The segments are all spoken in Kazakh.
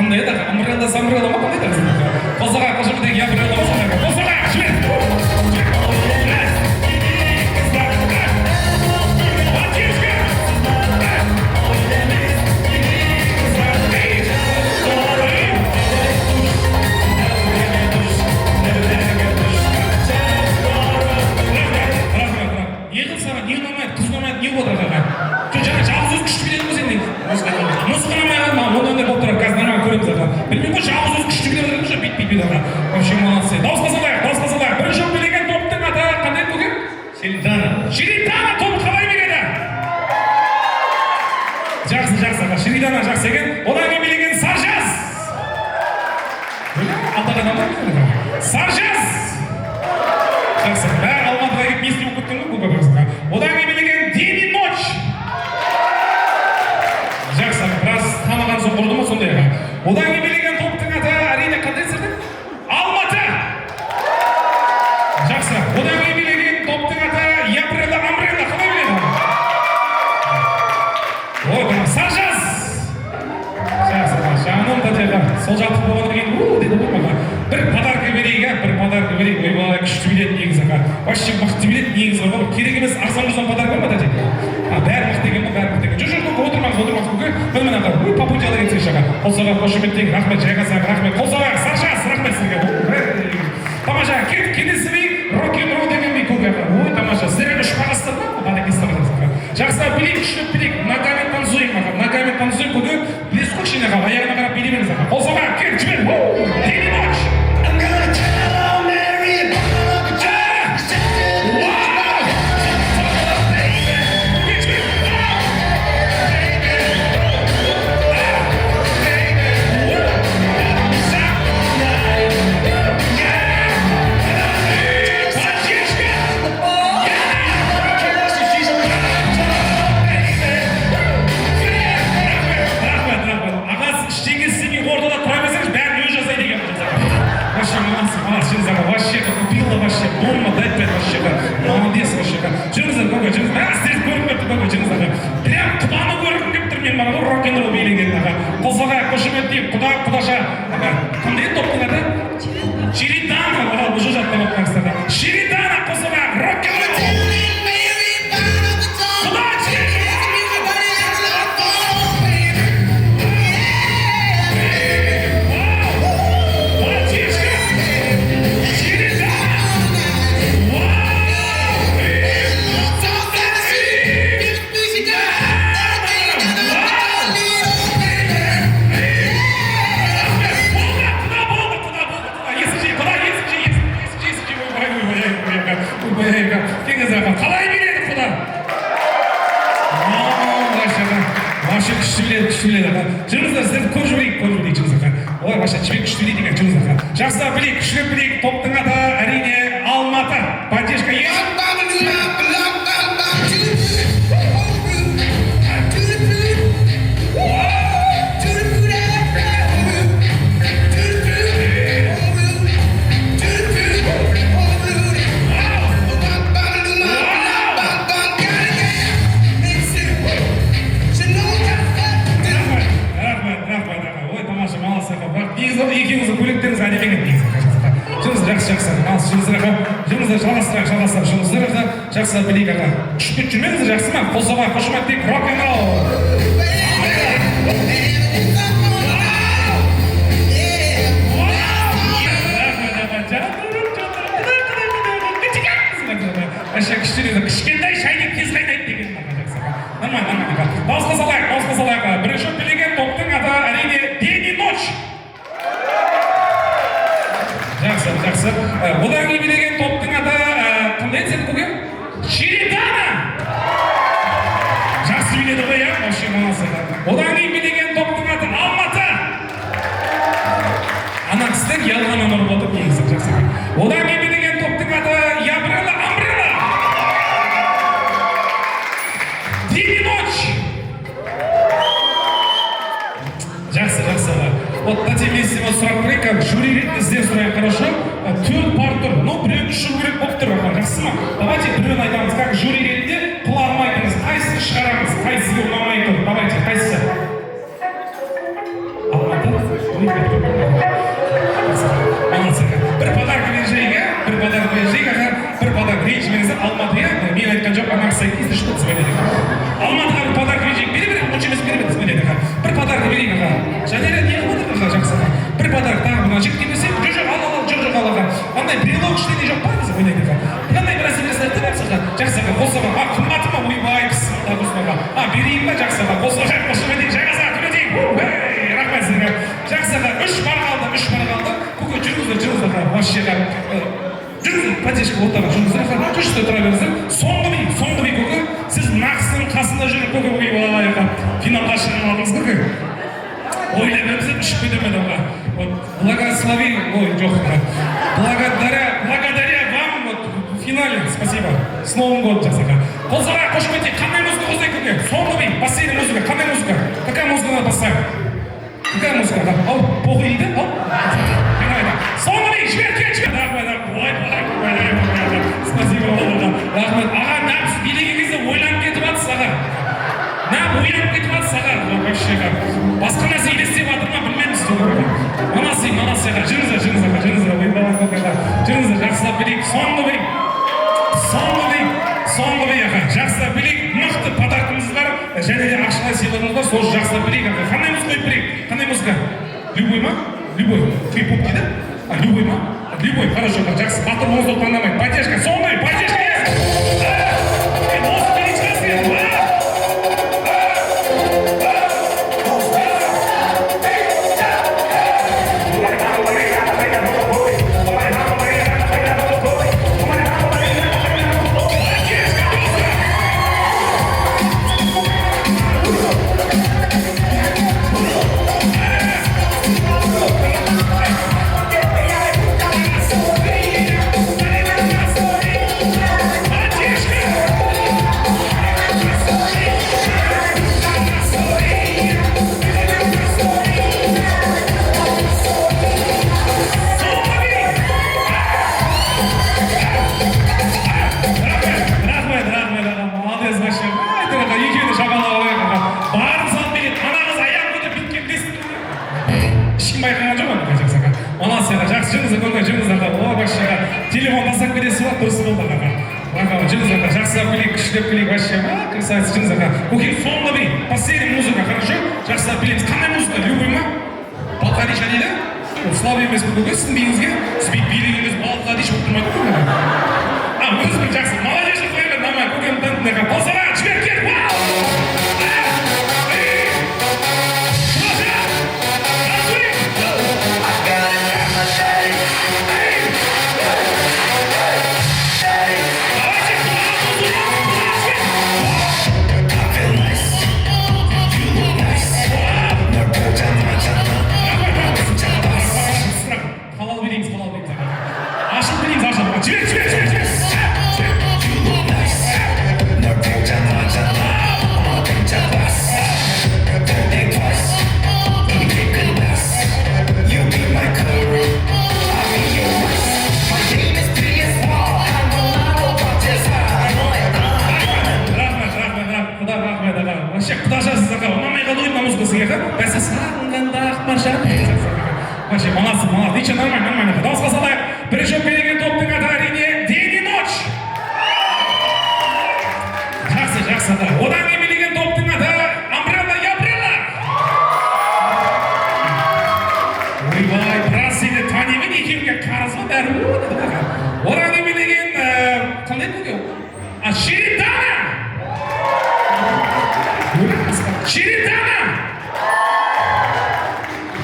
қандай еді? Амбрелла, самбрелла ма қандай еді? Қозаға қошеметтік ямбрелла ма сондай ма? Қозаға, жібер! Білмеймін ғой, жалғыз өз күшті біле отырған жоқ, бит-бит-бит аға. Вообще молодцы. Дауысқа салайық. Бірінші билеген топтың аты қандай бүгін? Шеридана. Шеридана тобы қалай биледі? Жақсы аға, Шеридана жақсы екен. Одан кейін билеген Саржаз. Алтақ адам бар ма? Саржаз. Жақсы. Бәрі Алматыға келіп не істеп өттің ғой, бұл көбірсің. Одан кейін билеген Дени Ноч. Жақсы аға, біраз таныған соң ұрды ма сондай аға. Одан кейін билеген топтың аты әрине қандай сырды? Алматы! Жақсы. Одан кейін билеген топтың аты Ямбрелла, Амбрелла. Қалай биледі? Саржаз! Жақсы. Жаным Татьяна. Сол жақтық болғаннан кейін деді ғой маған. Бір подарка берейік, ойбай, күшті биледі негізі аға. Вообще мықты биледі негізі ғой. Керек емес, арзан-жузан подарка бар ма Татьяна? Бәрі мықты екен ба, бәрі мықты екен. Жоқ, отырмаңыз. Міне аға, по пути ала кетсеңші аға. Қолсаға қошеметтейік, рахмет, жайғасақ, рахмет. Қолсаға, Саржаз, рахмет сізге. Тамаша, келесі би, рок-н-ролл деген би көк аға. Ой, тамаша, сіздерге үш бағастыр ма? Жақсы, білейік, үшіліп білейік. Ногами танцуем аға, ногами танцуем көге. Білесіз ғой кішкене аға, аяғына қарап билемеңіз аға. Қолсаға, кел, жібер. Дени Ноч. Жүріңіздер, көке, жүріңіздер. Сіздер көріп кетті, көке, жүріңіздер. Прям құданы көргім кеп тұр, мен бара ғой, рок-н-ролл билеген аға. Қолсаға қошеметтейік, құдаша. Қандай топтың аты? Шеридана. Уже жаттап отырмаңыздар. Шеридана Қолсаға, рок-н-ролл. Қалай биледі құда? Вообще күшті біледі аға. Жүріңіздер, сіздерді көп жіберейік жүріңіздер аға. Олай вообще жібек күшті білейді екен жүріңіздер аға. Жақсы білейік, күштілеп білейік. Топтың аты әрине Алматы. Поддержка есть? Екеуіңіздің көйлектеріңіз әдемі екен. Жүріңіздер, жақсы. Жүріңіздер, жалғастырайық. Жақсы білейік аға. Күшпет жүрмеңіздер, жақсы ма? Қолсаға қошеметтейік, рок-н-ролл. Кішкентай шайнек тез қайнайды деген. Нормально. Дауысқа салайық. Бірінші билеген топтың аты әрине Дени Ноч. Жақсы. Одан кейін билеген топтың аты қандай еді көке? Шеридана. Жақсы биледі ғой, иә? Вообще молодцы. Одан кейін билеген топтың аты Алматы. Ана кісіден ялғаннан ұрып отыр негізі. Жақсы. Одан кейін билеген топтың аты Ямбрелла, Амбрелла. Дени Ноч. Жақсы. Вот Татьяна, если вас сұрақ қойып, как жюри ретінде сізден сұрайын, хорошо? Төрт пар тұр, біреуін шығу керек болып тұр, жақсы ма? Давайте біреуін айтамыз, как жюри ретінде құлағыма айтыңыз, қайсысын шығарамыз, қайсыға ұнамай тұр, давайте, қайсысы? Алматы? Алматыға, мен айтқан жоқ, ана кісі айтты, что звонит. Алматыға бір подарка берейік, бері лучше емес беремін звонит. Бір подарка берейік аға. Жанера не қылып отыр жақсы. Бір подарка тағы мына жігітке берсек, жоқ ал аға. Андай брелок ештеңе жоқ па десе ойнайды аға. Қандай бір әсересі айтты бақсаға. Жақсы аға, қосаға. Қымбаты ма ойбай пысықта қосаға. Берейін ба жақсы аға. Қосаға қосып өтейік, жаңасаға төлетейік. Рахмет сізге. Жақсы аға, 3 бар қалды. Көке жүріңіздер аға. Вообще аға. Жүріңіздер, поддержка отырған жүріңіздер аға. Көшісте тұра беріңіздер. Соңғы би көке. Сіз нақсының қасында жүріп көке ойбай аға. Финалға шығып алдыңыз көке. Ойлап өтсіп ішіп кетемеді аға. Благослови, благодаря вам в финале, спасибо. С Новым годом, жақсаға. Қолсаға қошып өтейік, қандай музыка қосайық көке? Соңғы би, последний музыка, қандай музыка? Какая музыка надо поставить? Какая музыка? Ал, похуй дейді? Ал? Соңғы би, жібер. Спасибо, рахмет. Аға, нәпс билеген кезде ойланып кетіп атсыз аға. Ойланып кетіп атсыз аға. Басқа нәрсе елестеп атыр ма білмейміз. Манасы аға, жүріңіздер, жақсылап білейік. Соңғы би аға, жақсылап білейік. Мықты подаркымыз бар, және де ақшалай сыйлығымыз бар, сол жақсылап білейік аға. Қандай музыка қойып білейік? Қандай музыка? Любой ма? Любой. Кей-поп дейді? Любой ма? Любой, хорошо, жақсы. Батыр мұзды таңдамайды. Поддержка, соңғы би, поддержка есть! Телефон тастап бересіз ба? Дұрыс болды аға. Жүріңіз аға, жақсылап білейік, күштеп білейік, вообще, красавица, жүріңіз аға. Окей, соңғы би, последний музыка, хорошо? Жақсылап білеміз. Қандай музыка? Любой ма? Балқадиша дейді? Слава емес көке, сіздің бейіңізге, сіз билегіңіз Балқадиш болып тұрмайды көке. Өзіңіз жақсы, молодежь қойған, нормально, көкем тантынаға. Қосаға, жібер кет, вау! Вообще, молодцы, ничего, нормально. Дауысқа салайық. Бірінші береген топтың аты әрине День и ночь. Жақсы. Одан кейін береген топтың аты Амбрелла и Абрелла. Ойбай, біраз сені танимын, екеуге қарыз ба бәрі. Одан кейін береген қандай көке? Шеридана.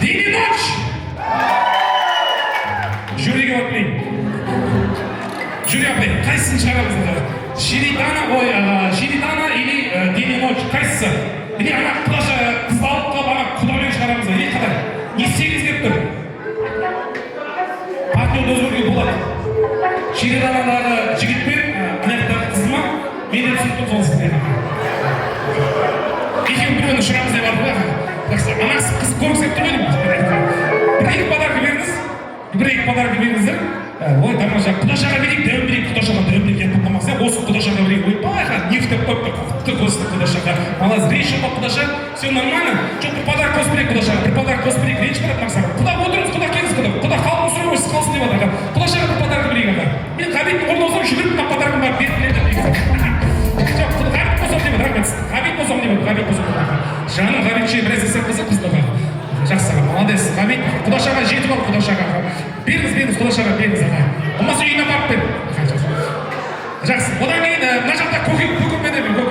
День и ночь. Жюриге өтпейін. Қайсысын шығарамыз? Шеридана или День и ночь? Қайсысы? Или ана құдаша қызды алып қалып, ана құдамен шығарамыз? Не қадай? Не істегіңіз келіп тұр? Партнерді өзгерге болады. Шериданадағы жігітпен, анаяқтағы қызы ма? Мен де түсіп тұр сол сізде. Екеуін біреуін ұшырамыз деп арды ба? Ана қыз көргісі келіп тұр ғой? Бір-екі подарка беріңіздер. Ой, тамаша, құдашаға берейік, дәуін берейік, құдашаға дәуін берейік, тұқтамаса, осы құдашаға берейік, ой, байға, нефтеп қойып, құқты қосты құдашаға. Малаз, рейш жоқпа құдаша, все нормально. Жоқ, бір подарка қосып берейік құдашаға, бір подарка қосып берейік, рейш барады мақсаға. Құда отырыңыз, құда келіңіз, құда халқын сұрау, сіз қалсын деп атаға. Құдашаға бір подарка берейік аға. Мен қабеттің орын олсам, жүгіріп подаркым бар, беріп ғабит құдашаға жетіп ал, құдашаға беріңіз құдашаға беріңіз аға, болмаса үйіне апарып бер. Жақсы, одан кейін мына жақта көкем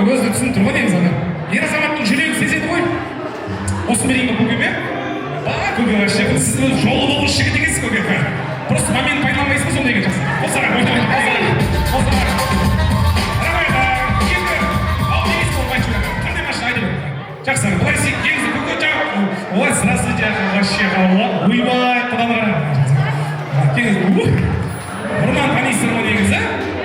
өзі түсініп тұр ғой негізі ана ер азаматтың жүрегі сезеді ғой. Осы берейін ба көкеме? Көке вообще сіз өзі жолы болғыш жігіт екенсіз көке. Просто момент пайдаланбайсыз ба сондай екен? Жақсы, қосаға жақсы, былай сен келіңіз көке жаңа ой, здравствуйте, вообще ойбай, құдалар келіңіз, бұрыннан танисың ма негізі?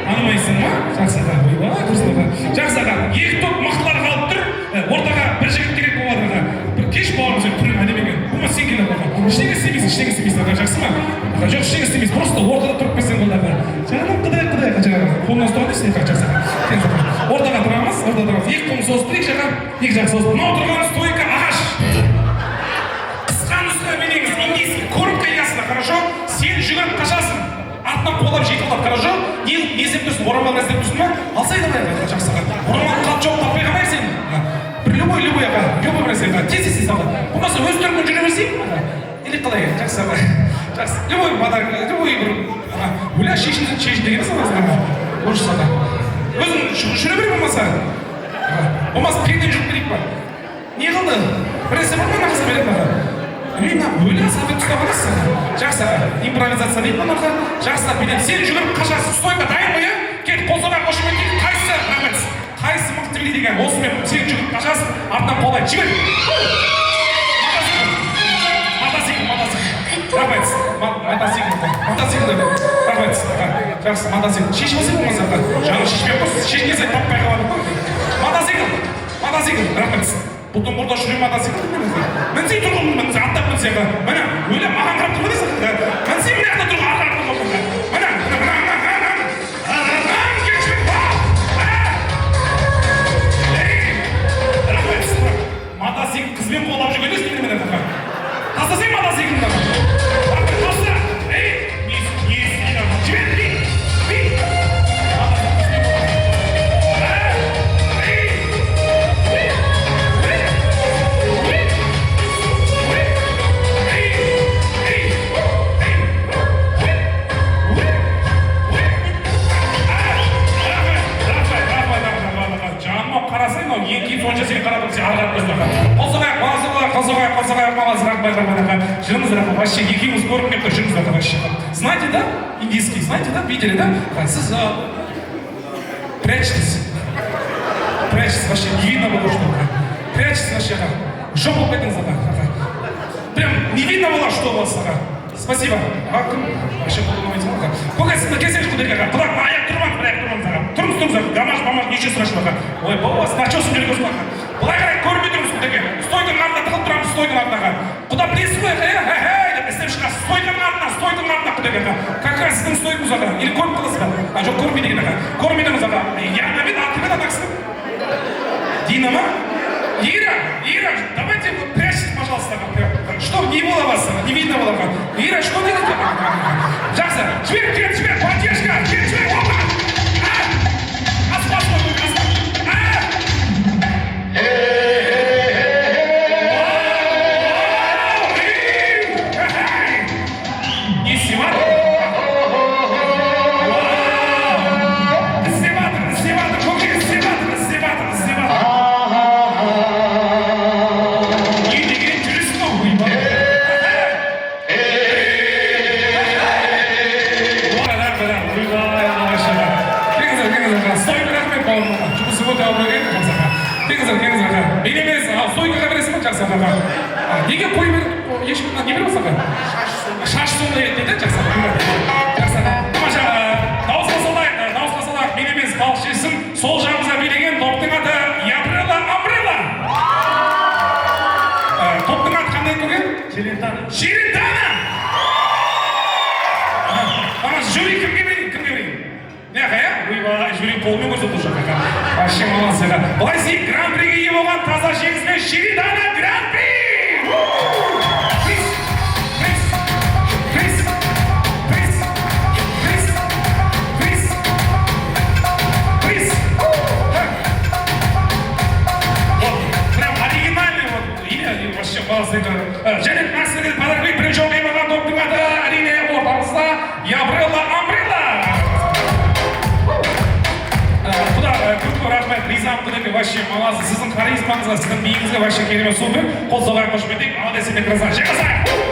Танымайсың ма? Жақсы аға, ойбай, дұрыс аға. Жақсы аға, екі топ мықтылар қалып тұр, ортаға бір жігіт керек болады аға. Бір кеш бауырымыз түрің әдемеген. Бұма сен келіп аға. Ештеңе істемейсің аға, жақсы ма? Аға, жоқ, ештеңе істемейсің, просто ортада тұрып берсең болды аға. Жаным, құдай аға, жаңағы қолынан ұстап алайсың аға, жақсы аға. Ортаға тұрамыз, екі қолын созып, екі жақ созып. Мынау тұрған стойка ағаш. Қысқан үстіне менеңіз индийский коробка ясына, хорошо? Сен жүгіріп қашасың. Артынан қолап жетіп алып, хорошо? Не іздеп тұрсың, орамал іздеп тұрсың ба? Алсай давай аға, жақсы аға. Орамал қалып жоқ таппай қалмай сен. Бір любой аға, любой нәрсе аға. Тез аға. Болмаса өз түріңмен жүре берсең аға. Или қалай, жақсы аға. Жақсы. Любой подарок, любой бір аға. Уля шешін дегеніз аға. Орыс аға. Өзің жүре бер болмаса. Болмаса перден жүріп берейік па? Не қылды? Біресе бар ма нағызға беретін аға? Өлі асабет ұстап аласыз аға. Жақсы аға, импровизация дейді ма аға? Жақсы аға, сен жүгіріп қашасың, стойка дайын ба, кет қосаға қошымен кейін қайсы рахмет, қайсы мықты біледі екен, осымен сен жүгіріп қашасың, артынан қолай жібер. Мотоцикл рахмет аға. Жақсы, мотоцикл шешіп алсың болмаса аға. Жаңа шешпей қойсыз, шешінге сай таппай қалады. Мотоцикл рахмет. Бұлтың ұрда жүрген мотоцикл мінсей тұрғын мінсей аттап мінсей аға. Міне өлі маған қарап тұрған дейсің аға. Мінсей міне ақта тұрған артақ тұрған аға. Рахмет. Мотоцикл қызбен қолап жүрген дейсің міне аға. Тастасың мотоциклді аға. Рахмет тоста. Не істейін аға. Жібер. Вообще екеуміз көріп кеп тұр, жүріңіздер вообще. Знаете, да? Индийский, знаете, да? Видели, да? Сіз прячетесь. Прячетесь вообще, не видно было, что прячетесь вообще. Что вы поэтому задали? Прям не видно было, что у вас. Спасибо. Вообще подумайте. Қоғай, сізді кесешку дерге аға. Құлақ, аяқ тұрмаңыз. Тұрыңыз. Гамаш, неше страшного. Ой, бұл вас, начосын жүрек өсіп аға. Бұлай қарай көрмей тұрмыз құдеге. Стойканың артына тығылып тұрамыз, стойканың артына. Құда білесіз ғой, істеп шығасыз. Стойканың артына құдеге аға. Как раз сіздің стойкаңыз аға. Или көріп қаласыз ба? Жоқ, көрмей деген аға. Көрмейдіңіз аға. Яғнамен артымен атақсың. Дина ма? Ира, давайте прячьтесь, пожалуйста. Что, не было вас, не видно было вас. Ира, что ты делаешь? Жақсы, жібер, поддержка, жібер, опа! Аспас. Не снимать? Неге қой беріп, ешкімнен не беріп осаға? Шаш сонда еді дейді, жақсы. Тамаша, дауысқа салайық, мен емес балық шешсін, сол жағымызға билеген топтың аты Ябрела Амбрела. Топтың аты қандай көген? Шерентана. Тамаша, жюри кімге берейін? Не аға, Ойбай, жюри қолымен көрсетіп жатыр. Вообще молодцы аға. Былай сейіп, гран-приге ие болған таза жеңіспен Шерентана гран-при! Және мәселеге подарок вообще молодцы, сіздің харизмаңызға, сіздің биіңізге вообще керемет супер. Қол соғайық, қошеметтейік, молодец, сендер красавчик.